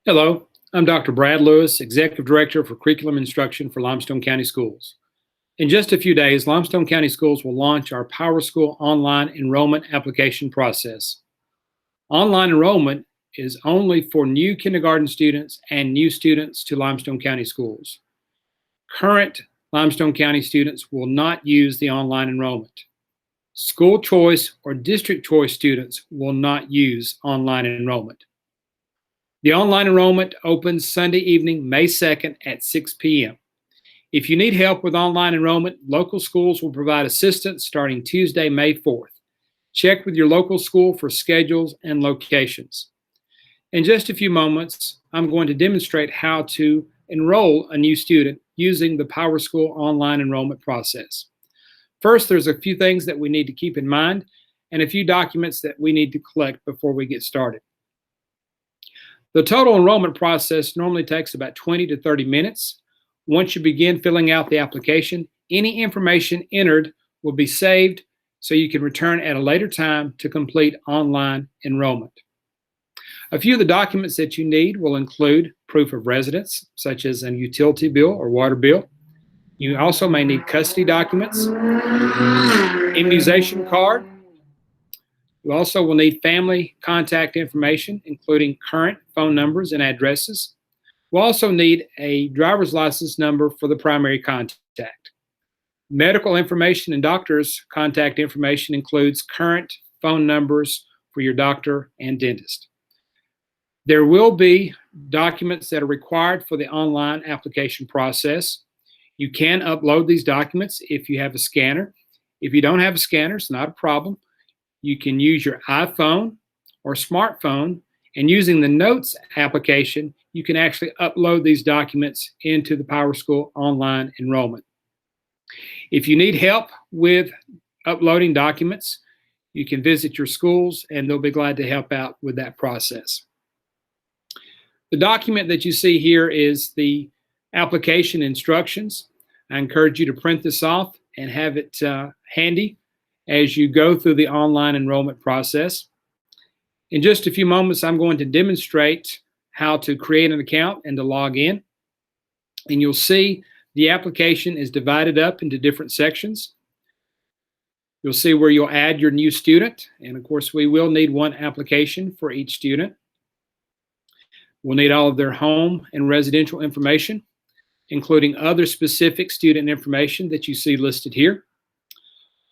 Hello, I'm Dr. Brad Lewis, Executive Director for Curriculum Instruction for Limestone County Schools. In just a few days, Limestone County Schools will launch our PowerSchool online enrollment application process. Online enrollment is only for new kindergarten students and new students to Limestone County Schools. Current Limestone County students will not use the online enrollment. School choice or district choice students will not use online enrollment. The online enrollment opens Sunday evening, May 2nd at 6 p.m. If you need help with online enrollment, local schools will provide assistance starting Tuesday, May 4th. Check with your local school for schedules and locations. In just a few moments, I'm going to demonstrate how to enroll a new student using the PowerSchool online enrollment process. First, there's a few things that we need to keep in mind and a few documents that we need to collect before we get started. The total enrollment process normally takes about 20 to 30 minutes. Once you begin filling out the application, any information entered will be saved so you can return at a later time to complete online enrollment. A few of the documents that you need will include proof of residence, such as a utility bill or water bill. You also may need custody documents, immunization card. You also will need family contact information, including current phone numbers and addresses. We'll also need a driver's license number for the primary contact. Medical information and doctor's contact information includes current phone numbers for your doctor and dentist. There will be documents that are required for the online application process. You can upload these documents if you have a scanner. If you don't have a scanner, it's not a problem. You can use your iPhone or smartphone, and using the Notes application, you can actually upload these documents into the PowerSchool online enrollment. If you need help with uploading documents, you can visit your schools and they'll be glad to help out with that process. The document that you see here is the application instructions. I encourage you to print this off and have it handy as you go through the online enrollment process. In just a few moments, I'm going to demonstrate how to create an account and to log in. And you'll see the application is divided up into different sections. You'll see where you'll add your new student. And of course, we will need one application for each student. We'll need all of their home and residential information, including other specific student information that you see listed here.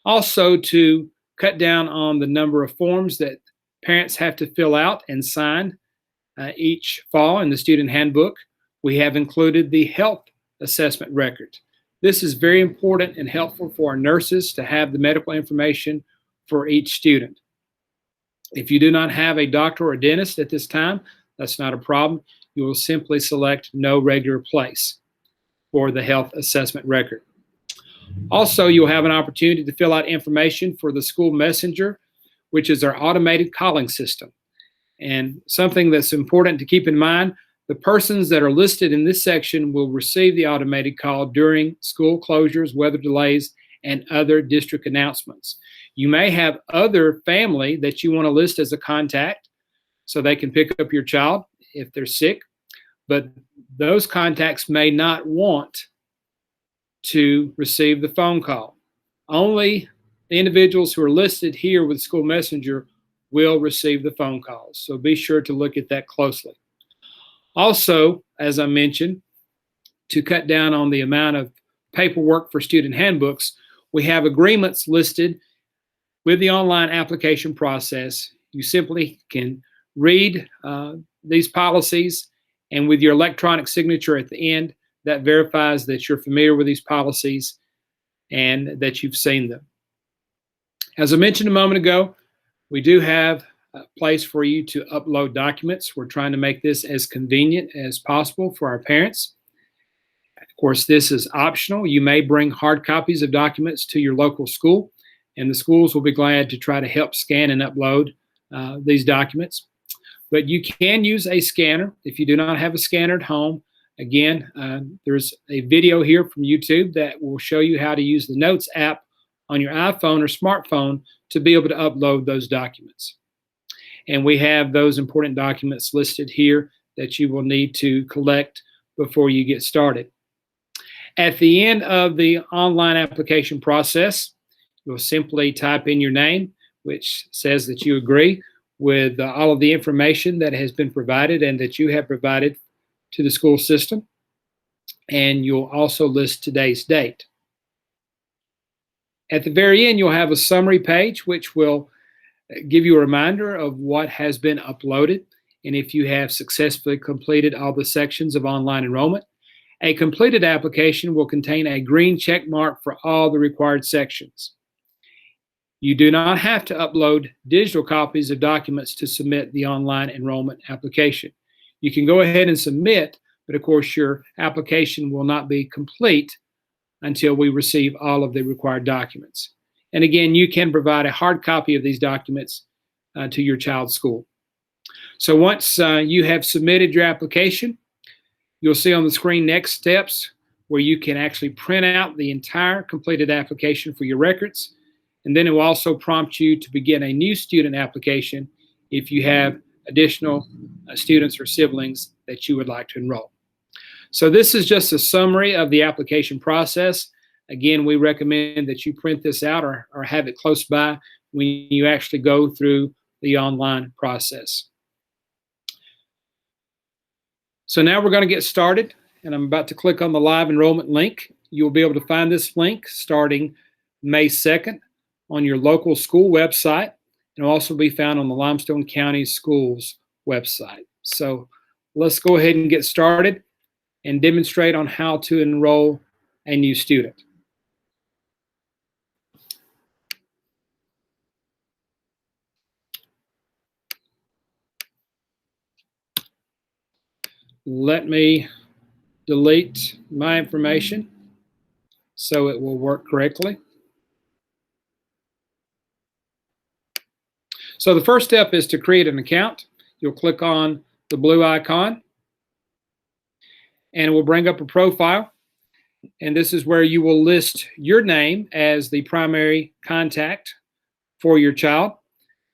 Also, to cut down on the number of forms that parents have to fill out and sign each fall in the student handbook, we have included the health assessment record. This is very important and helpful for our nurses to have the medical information for each student. If you do not have a doctor or dentist at this time, that's not a problem. You will simply select no regular place for the health assessment record. Also, you'll have an opportunity to fill out information for the school messenger, which is our automated calling system. And something that's important to keep in mind, the persons that are listed in this section will receive the automated call during school closures, weather delays, and other district announcements. You may have other family that you want to list as a contact so they can pick up your child if they're sick, but those contacts may not want to receive the phone call. Only the individuals who are listed here with School Messenger will receive the phone calls. So be sure to look at that closely. Also, as I mentioned, to cut down on the amount of paperwork for student handbooks, we have agreements listed with the online application process. You simply can read these policies, and with your electronic signature at the end, that verifies that you're familiar with these policies and that you've seen them. As I mentioned a moment ago, we do have a place for you to upload documents. We're trying to make this as convenient as possible for our parents. Of course, this is optional. You may bring hard copies of documents to your local school, and the schools will be glad to try to help scan and upload these documents. But you can use a scanner if you do not have a scanner at home. Again, there's a video here from YouTube that will show you how to use the Notes app on your iPhone or smartphone to be able to upload those documents. And we have those important documents listed here that you will need to collect before you get started. At the end of the online application process, you'll simply type in your name, which says that you agree with all of the information that has been provided and that you have provided to the school system. And you'll also list today's date. At the very end, you'll have a summary page, which will give you a reminder of what has been uploaded and if you have successfully completed all the sections of online enrollment. A completed application will contain a green check mark for all the required sections. You do not have to upload digital copies of documents to submit the online enrollment application. You can go ahead and submit, but of course your application will not be complete until we receive all of the required documents. And again, you can provide a hard copy of these documents to your child's school. So once you have submitted your application, you'll see on the screen next steps where you can actually print out the entire completed application for your records. And then it will also prompt you to begin a new student application if you have additional students or siblings that you would like to enroll. So this is just a summary of the application process. Again, we recommend that you print this out or have it close by when you actually go through the online process. So now we're going to get started, and I'm about to click on the live enrollment link. You'll be able to find this link starting May 2nd on your local school website, and it'll also be found on the Limestone County Schools website. So let's go ahead and get started and demonstrate on how to enroll a new student. Let me delete my information so it will work correctly. So the first step is to create an account. You'll click on the blue icon and it will bring up a profile. And this is where you will list your name as the primary contact for your child.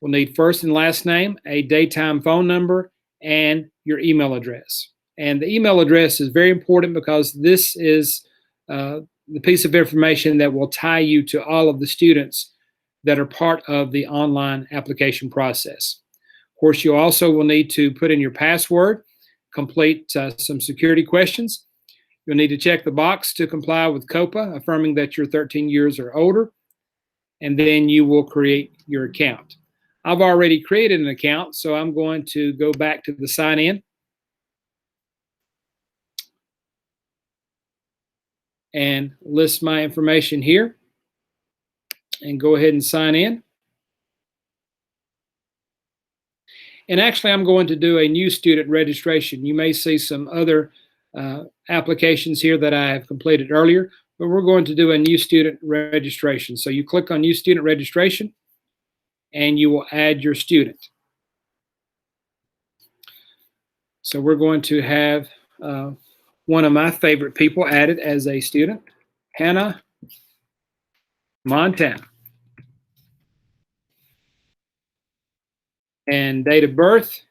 We'll need first and last name, a daytime phone number, and your email address. And the email address is very important because this is the piece of information that will tie you to all of the students that are part of the online application process. Of course, you also will need to put in your password, complete some security questions. You'll need to check the box to comply with COPA, affirming that you're 13 years or older, and then you will create your account. I've already created an account, so I'm going to go back to the sign in and list my information here and go ahead and sign in. And actually, I'm going to do a new student registration. You may see some other applications here that I have completed earlier, but we're going to do a new student registration. So you click on new student registration and you will add your student. So we're going to have one of my favorite people added as a student, Hannah Montana. And date of birth,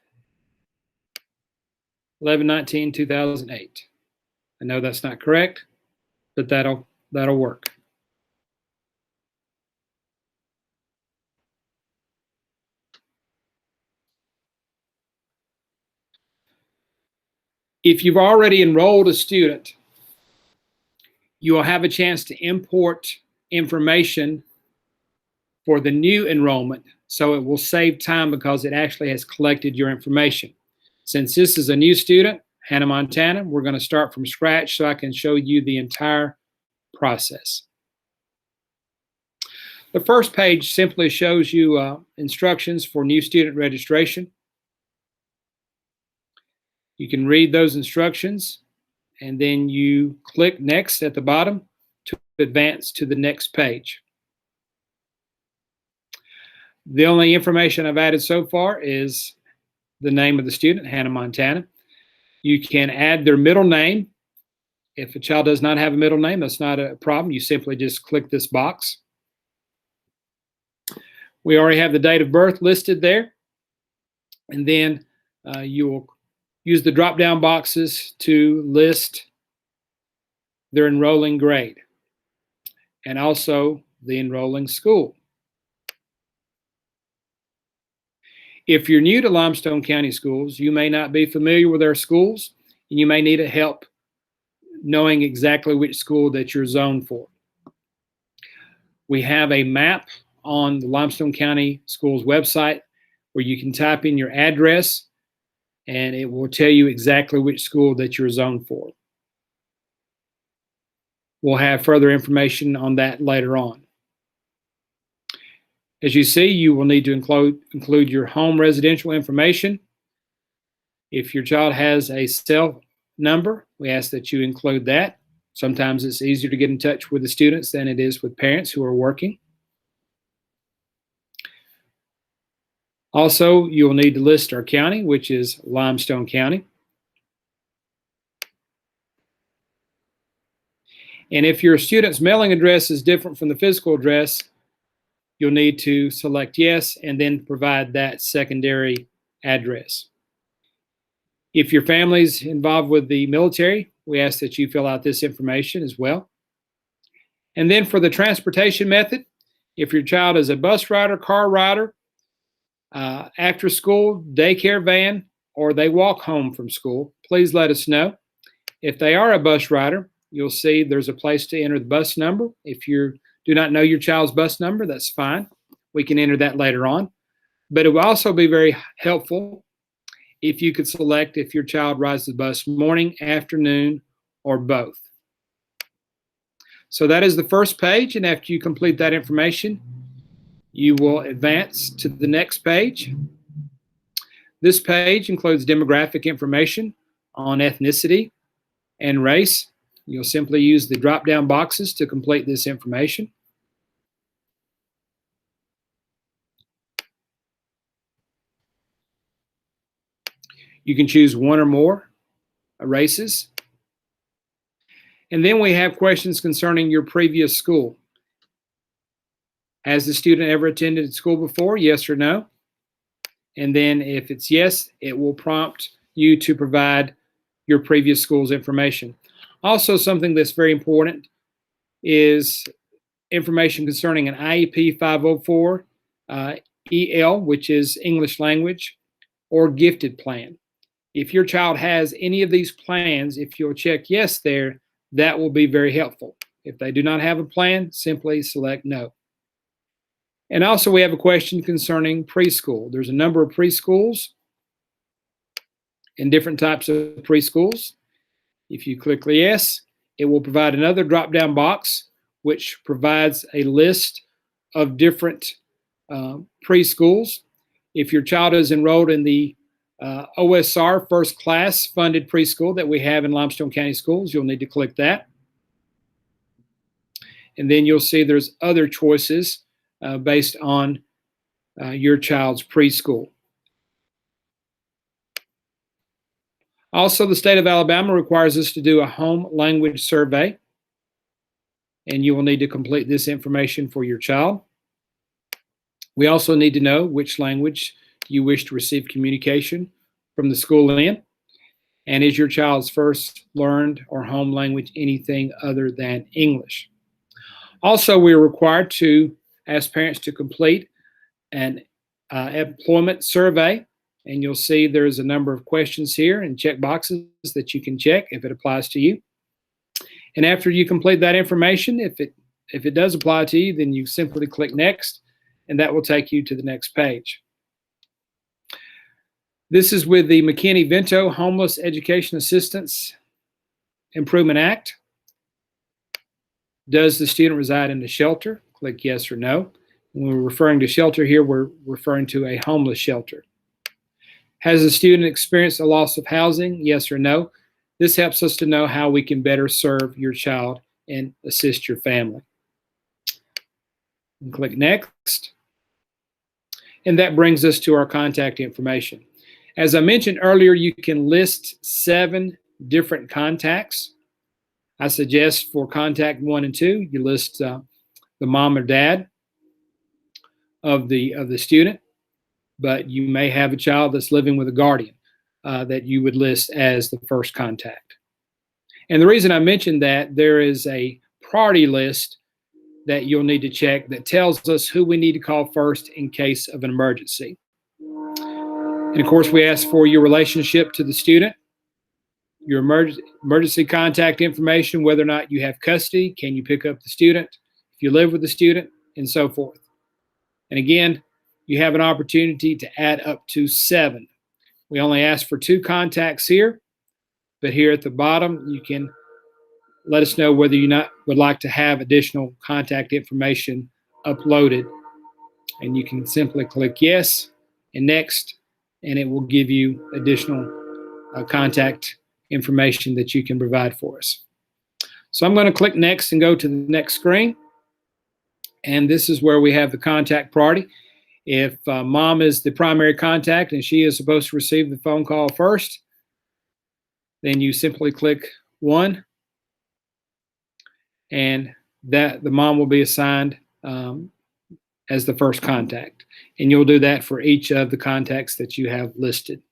11/19/2008. I know that's not correct, but that'll work. If you've already enrolled a student, you will have a chance to import information for the new enrollment, so it will save time because it actually has collected your information. Since this is a new student, Hannah Montana, we're going to start from scratch so I can show you the entire process. The first page simply shows you instructions for new student registration. You can read those instructions and then you click next at the bottom to advance to the next page. The only information I've added so far is the name of the student, Hannah Montana. You can add their middle name. If a child does not have a middle name, that's not a problem. You simply just click this box. We already have the date of birth listed there. And then you'll use the drop-down boxes to list their enrolling grade and also the enrolling school. If you're new to Limestone County Schools, you may not be familiar with our schools, and you may need help knowing exactly which school that you're zoned for. We have a map on the Limestone County Schools website where you can type in your address and it will tell you exactly which school that you're zoned for. We'll have further information on that later on. As you see, you will need to include your home residential information. If your child has a cell number, we ask that you include that. Sometimes it's easier to get in touch with the students than it is with parents who are working. Also, you'll need to list our county, which is Limestone County. And if your student's mailing address is different from the physical address, you'll need to select yes and then provide that secondary address. If your family's involved with the military, we ask that you fill out this information as well. And then for the transportation method, if your child is a bus rider, car rider, after school, daycare van, or they walk home from school, please let us know. If they are a bus rider, you'll see there's a place to enter the bus number. If you do not know your child's bus number, that's fine. We can enter that later on. But it will also be very helpful if you could select if your child rides the bus morning, afternoon, or both. So that is the first page, and after you complete that information, you will advance to the next page. This page includes demographic information on ethnicity and race. You'll simply use the drop-down boxes to complete this information. You can choose one or more races. And then we have questions concerning your previous school. Has the student ever attended school before? Yes or no? And then if it's yes, it will prompt you to provide your previous school's information. Also, something that's very important is information concerning an IEP 504 EL, which is English language, or gifted plan. If your child has any of these plans, if you'll check yes there, that will be very helpful. If they do not have a plan, simply select no. And also we have a question concerning preschool. There's a number of preschools and different types of preschools. If you click yes, it will provide another drop-down box which provides a list of different preschools. If your child is enrolled in the OSR first class funded preschool that we have in Limestone County Schools, you'll need to click that. And then you'll see there's other choices based on your child's preschool. Also, the state of Alabama requires us to do a home language survey, and you will need to complete this information for your child. We also need to know which language you wish to receive communication from the school in, and is your child's first learned or home language anything other than English. Also, we are required to ask parents to complete an employment survey, and you'll see there's a number of questions here and check boxes that you can check if it applies to you. And after you complete that information, if it does apply to you, then you simply click next, and that will take you to the next page. This is with the McKinney-Vento Homeless Education Assistance Improvement Act. Does the student reside in a shelter? Click yes or no. When we're referring to shelter here, we're referring to a homeless shelter. Has the student experienced a loss of housing? Yes or no. This helps us to know how we can better serve your child and assist your family. And click next. And that brings us to our contact information. As I mentioned earlier, you can list 7 different contacts. I suggest for contact 1 and 2, you list the mom or dad of the student, but you may have a child that's living with a guardian. that you would list as the first contact. And the reason I mentioned that, there is a priority list that you'll need to check that tells us who we need to call first in case of an emergency. And of course, we ask for your relationship to the student, your emergency contact information, whether or not you have custody, can you pick up the student, if you live with the student, and so forth. And again, you have an opportunity to add up to 7. We only ask for 2 contacts here, but here at the bottom, you can let us know whether you would like to have additional contact information uploaded. And you can simply click yes and next, and it will give you additional contact information that you can provide for us. So I'm going to click next and go to the next screen. And this is where we have the contact priority. If mom is the primary contact and she is supposed to receive the phone call first, then you simply click 1, and that the mom will be assigned as the first contact. And you'll do that for each of the contacts that you have listed.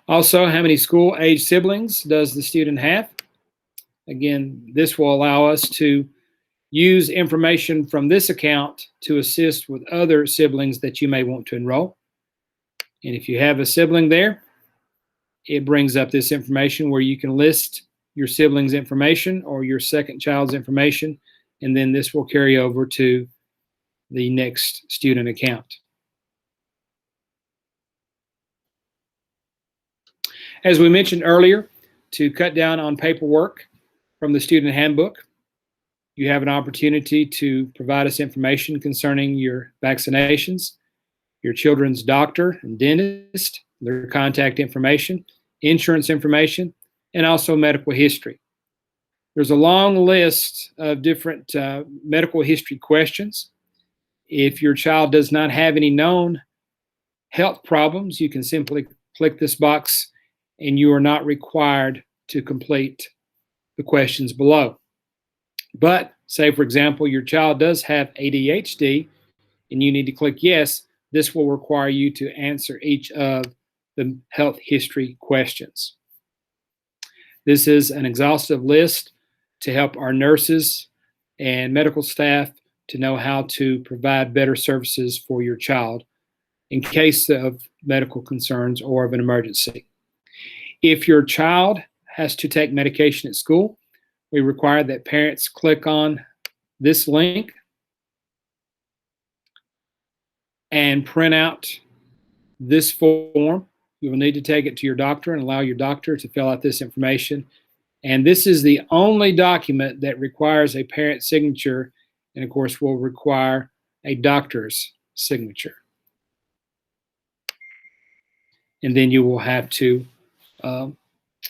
Also, how many school-age siblings does the student have? Again, this will allow us to use information from this account to assist with other siblings that you may want to enroll. And if you have a sibling there, it brings up this information where you can list your sibling's information or your second child's information, and then this will carry over to the next student account. As we mentioned earlier, to cut down on paperwork from the student handbook, you have an opportunity to provide us information concerning your vaccinations, your children's doctor and dentist, their contact information, insurance information, and also medical history. There's a long list of different medical history questions. If your child does not have any known health problems, you can simply click this box and you are not required to complete the questions below. But say, for example, your child does have ADHD and you need to click yes, this will require you to answer each of the health history questions. This is an exhaustive list to help our nurses and medical staff to know how to provide better services for your child in case of medical concerns or of an emergency. If your child has to take medication at school, we require that parents click on this link and print out this form. You will need to take it to your doctor and allow your doctor to fill out this information. And this is the only document that requires a parent signature, and of course will require a doctor's signature. And then you will have to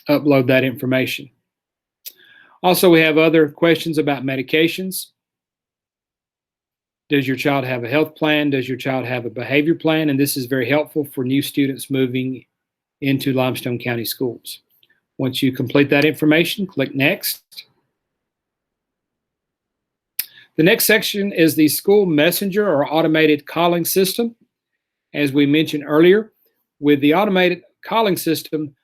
upload that information. Also, we have other questions about medications. Does your child have a health plan? Does your child have a behavior plan? And this is very helpful for new students moving into Limestone County Schools. Once you complete that information, click Next. The next section is the school messenger or automated calling system. As we mentioned earlier, with the automated calling system,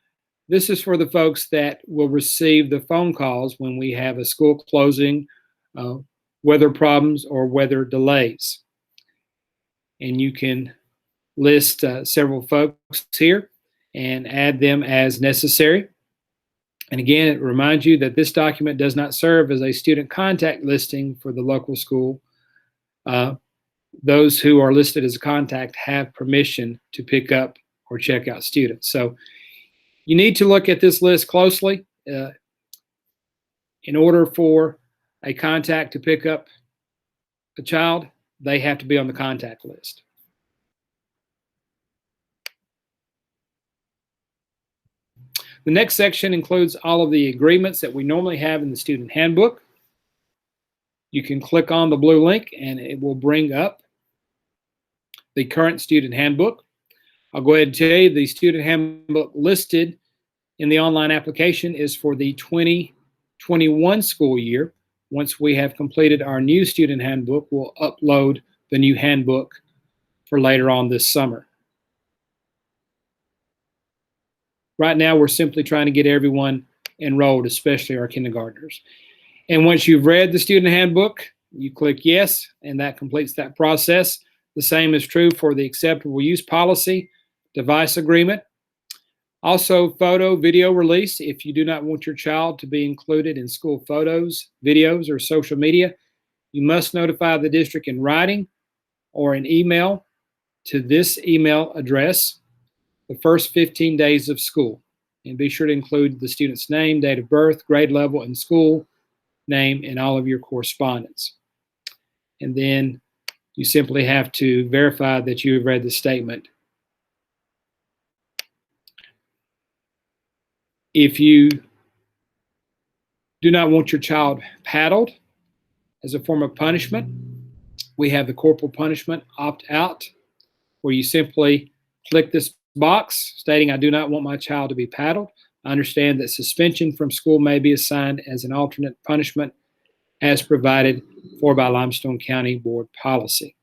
this is for the folks that will receive the phone calls when we have a school closing, weather problems, or weather delays. And you can list several folks here and add them as necessary. And again, it reminds you that this document does not serve as a student contact listing for the local school. Those who are listed as a contact have permission to pick up or check out students. So you need to look at this list closely. In order for a contact to pick up a child, they have to be on the contact list. The next section includes all of the agreements that we normally have in the student handbook. You can click on the blue link and it will bring up the current student handbook. I'll go ahead and tell you the student handbook listed in the online application is for the 2021 school year. Once we have completed our new student handbook, we'll upload the new handbook for later on this summer. Right now, we're simply trying to get everyone enrolled, especially our kindergartners. And once you've read the student handbook, you click yes, and that completes that process. The same is true for the acceptable use policy, device agreement. Also, photo, video release. If you do not want your child to be included in school photos, videos, or social media, you must notify the district in writing or an email to this email address the first 15 days of school. And be sure to include the student's name, date of birth, grade level, and school name in all of your correspondence. And then you simply have to verify that you have read the statement. If you do not want your child paddled as a form of punishment, we have the corporal punishment opt-out, where you simply click this box stating, I do not want my child to be paddled. I understand that suspension from school may be assigned as an alternate punishment as provided for by Limestone County Board policy.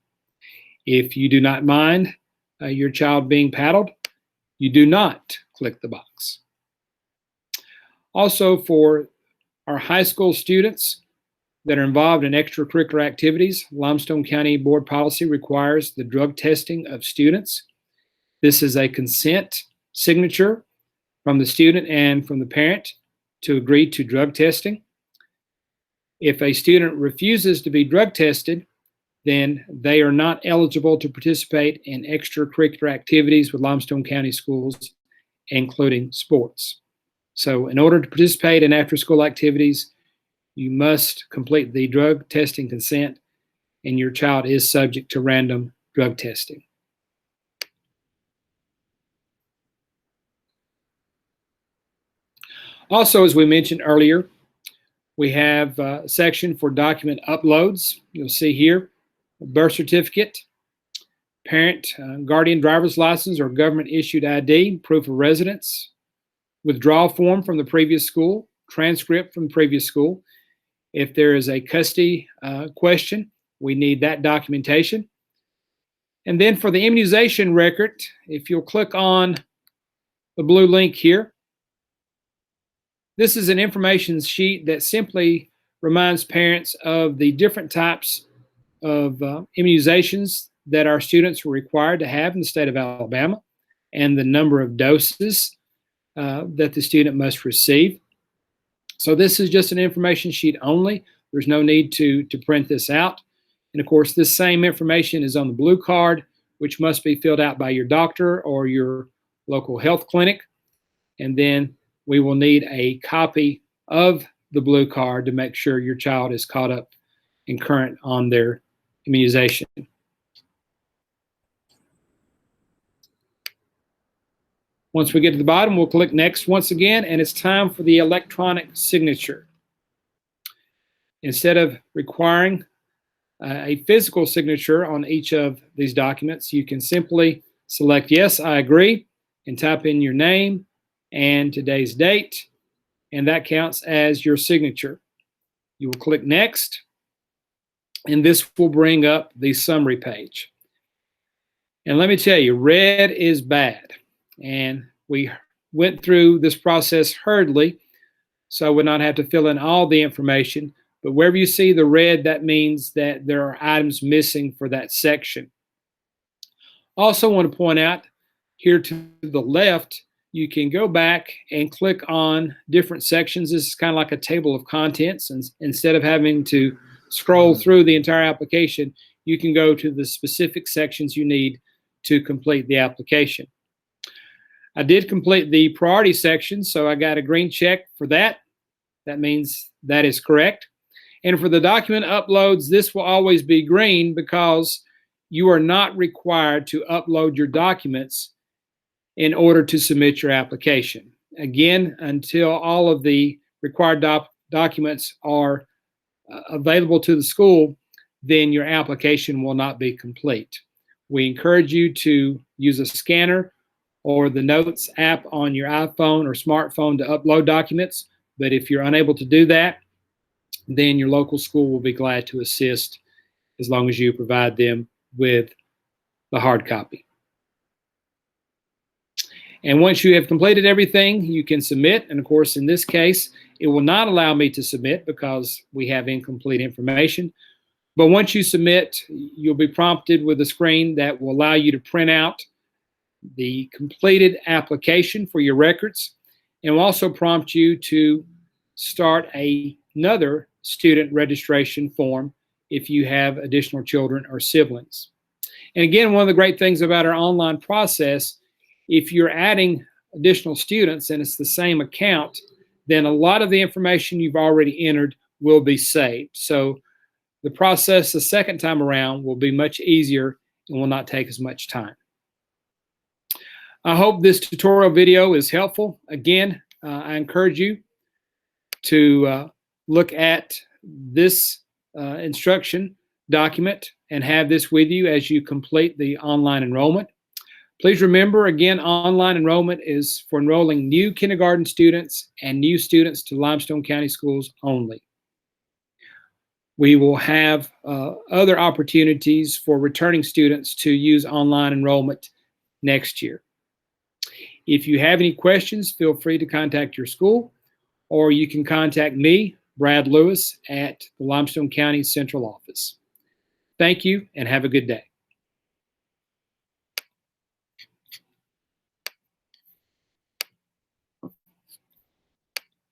If you do not mind your child being paddled, you do not click the box. Also, for our high school students that are involved in extracurricular activities, Limestone County Board policy requires the drug testing of students. This is a consent signature from the student and from the parent to agree to drug testing. If a student refuses to be drug tested, then they are not eligible to participate in extracurricular activities with Limestone County Schools, including sports. So in order to participate in after-school activities, you must complete the drug testing consent, and your child is subject to random drug testing. Also, as we mentioned earlier, we have a section for document uploads. You'll see here, birth certificate, parent, guardian driver's license or government issued ID, proof of residence, withdrawal form from the previous school, transcript from the previous school. If there is a custody question, we need that documentation. And then for the immunization record, if you'll click on the blue link here, this is an information sheet that simply reminds parents of the different types of immunizations that our students were required to have in the state of Alabama and the number of doses that the student must receive. So this is just an information sheet only. There's no need to print this out. And of course, this same information is on the blue card, which must be filled out by your doctor or your local health clinic. And then we will need a copy of the blue card to make sure your child is caught up and current on their immunization. Once we get to the bottom, we'll click Next once again, and it's time for the electronic signature. Instead of requiring a physical signature on each of these documents, you can simply select Yes, I agree, and type in your name and today's date, and that counts as your signature. You will click Next, and this will bring up the summary page. And let me tell you, red is bad. And we went through this process hurriedly, so I would not have to fill in all the information. But wherever you see the red, that means that there are items missing for that section. Also want to point out here to the left, you can go back and click on different sections. This is kind of like a table of contents. And instead of having to scroll through the entire application, you can go to the specific sections you need to complete the application. I did complete the priority section, so I got a green check for that. That means that is correct. And for the document uploads, this will always be green because you are not required to upload your documents in order to submit your application. Again, until all of the required documents are available to the school, then your application will not be complete. We encourage you to use a scanner or the Notes app on your iPhone or smartphone to upload documents. But if you're unable to do that, then your local school will be glad to assist as long as you provide them with the hard copy. And once you have completed everything, you can submit. And of course, in this case, it will not allow me to submit because we have incomplete information. But once you submit, you'll be prompted with a screen that will allow you to print out the completed application for your records, and will also prompt you to start another student registration form if you have additional children or siblings. And again, one of the great things about our online process, if you're adding additional students and it's the same account, then a lot of the information you've already entered will be saved. So the process the second time around will be much easier and will not take as much time. I hope this tutorial video is helpful. Again, I encourage you to look at this instruction document and have this with you as you complete the online enrollment. Please remember, again, online enrollment is for enrolling new kindergarten students and new students to Limestone County Schools only. We will have other opportunities for returning students to use online enrollment next year. If you have any questions, feel free to contact your school, or you can contact me, Brad Lewis, at the Limestone County Central Office. Thank you and have a good day.